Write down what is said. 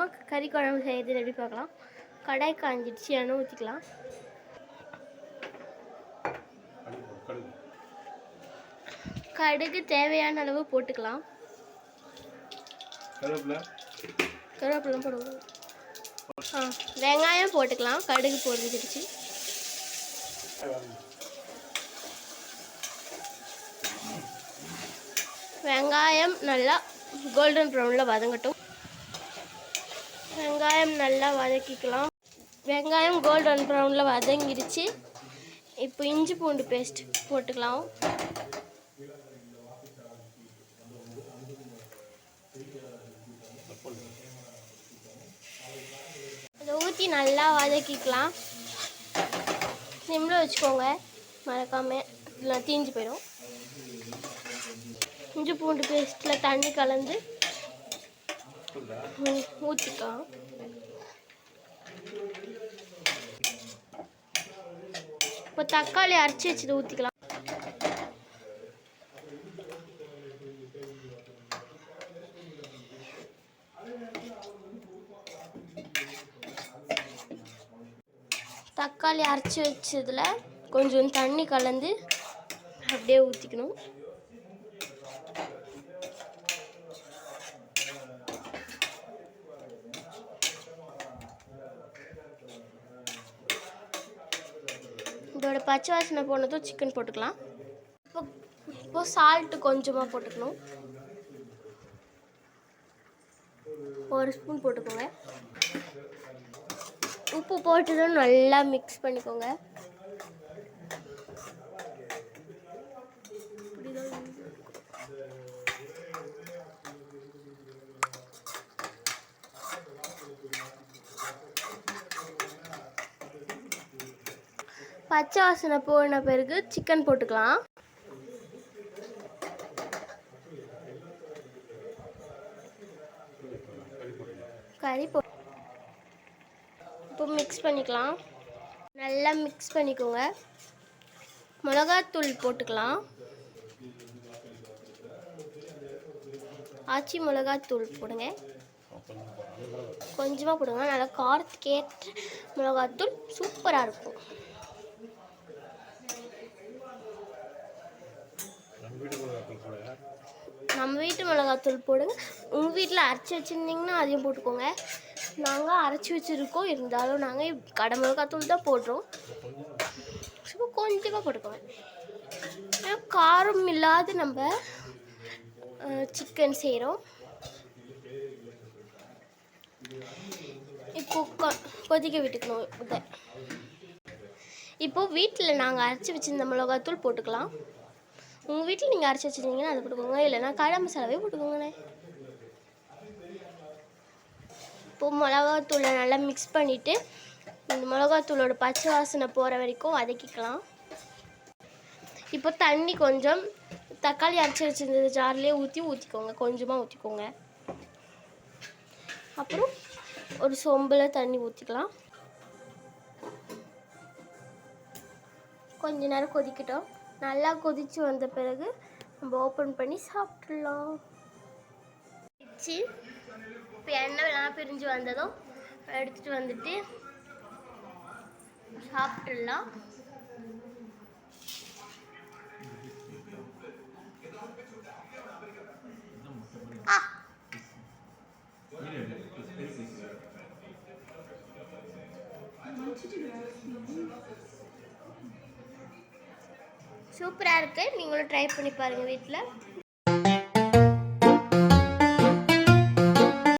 அம்மா கறி குழம்பு செய்யறது எப்படி பார்க்கலாம். கடாய் காஞ்சிடுச்சு, எண்ணெய் ஊற்றிக்கலாம். கடுகு தேவையான அளவு போட்டுக்கலாம். கருவேப்பிலை போடுவோம். வெங்காயம் போட்டுக்கலாம். கடுகு போட்டுடுச்சு. வெங்காயம் நல்லா கோல்டன் ப்ரௌனில் வதங்கட்டும். வெங்காயம் நல்லா வதக்கிக்கலாம். வெங்காயம் கோல்டன் ப்ரௌனில் வதங்கிடுச்சு. இப்போ இஞ்சி பூண்டு பேஸ்ட் போட்டுக்கலாம். அதை ஊற்றி நல்லா வதக்கிக்கலாம். சிம்மில் வச்சுக்கோங்க, மறக்காமல் இல்லை தீஞ்சு போயிடும். இஞ்சி பூண்டு பேஸ்ட்டில் தண்ணி கலந்து ஊற்றிக்கலாம். இப்போ தக்காளி அரைச்சி வச்சது ஊற்றிக்கலாம். தக்காளி அரைச்சி வச்சதில் கொஞ்சம் தண்ணி கலந்து அப்படியே ஊற்றிக்கணும். இதோட பச்சை வாசனை போனதும் சிக்கன் போட்டுக்கலாம். இப்போ சால்ட்டு கொஞ்சமாக போட்டுக்கணும். 1 ஸ்பூன் போட்டுக்கோங்க. உப்பு போட்டதும் நல்லா மிக்ஸ் பண்ணிக்கோங்க. பச்சை வாசனை போன பிறகு சிக்கன் போட்டுக்கலாம். கறி இப்போ மிக்ஸ் பண்ணிக்கலாம். நல்லா மிக்ஸ் பண்ணிக்கோங்க. மிளகாத்தூள் போட்டுக்கலாம். ஆச்சி மிளகாத்தூள் போடுங்க. கொஞ்சமாக போடுங்க. நல்லா காரத்துக்கு ஏற்ற மிளகாத்தூள் சூப்பராக இருக்கும். நம்ம வீட்டு மிளகாத்தூள் போடுங்க. உங்கள் வீட்டில் அரைச்சி வச்சுருந்தீங்கன்னா அதையும் போட்டுக்கோங்க. நாங்கள் அரைச்சி வச்சுருக்கோம், இருந்தாலும் நாங்கள் கடை மிளகாத்தூள் தான் போடுறோம். ஸோ கொஞ்சமாக போட்டுக்கோங்க. காரம் இல்லாத நம்ம சிக்கன் செய்கிறோம். இப்போ கொதிக்க விட்டுக்கணும் இதை. இப்போது வீட்டில் நாங்கள் அரைச்சி வச்சுருந்த மிளகாத்தூள் போட்டுக்கலாம். உங்கள் வீட்டில் நீங்கள் அரைச்சி வச்சுருந்தீங்கன்னா அதை போட்டுக்கோங்க, இல்லைன்னா கடை மசாலாவே போட்டுக்கோங்கண்ணே. இப்போது மிளகாத்தூளை நல்லா மிக்ஸ் பண்ணிவிட்டு இந்த மிளகாத்தூளோட பச்சை வாசனை போகிற வரைக்கும் வதக்கிக்கலாம். இப்போ தண்ணி கொஞ்சம் தக்காளி அரைச்சி வச்சுருந்த ஜார்லேயே ஊற்றிக்கோங்க. கொஞ்சமாக ஊற்றிக்கோங்க. அப்புறம் ஒரு சொம்பில் தண்ணி ஊற்றிக்கலாம். கொஞ்ச நேரம் கொதிக்கட்டும். நல்லா கொதித்து வந்த பிறகு நம்ம ஓப்பன் பண்ணி சாப்பிட்றலாம். இப்போ எண்ணெய் நல்லா பிரிஞ்சு வந்ததும் எடுத்துகிட்டு வந்துட்டு சாப்பிட்றலாம். சூப்பராக இருக்குது. நீங்களும் ட்ரை பண்ணி பாருங்கள் வீட்டில்.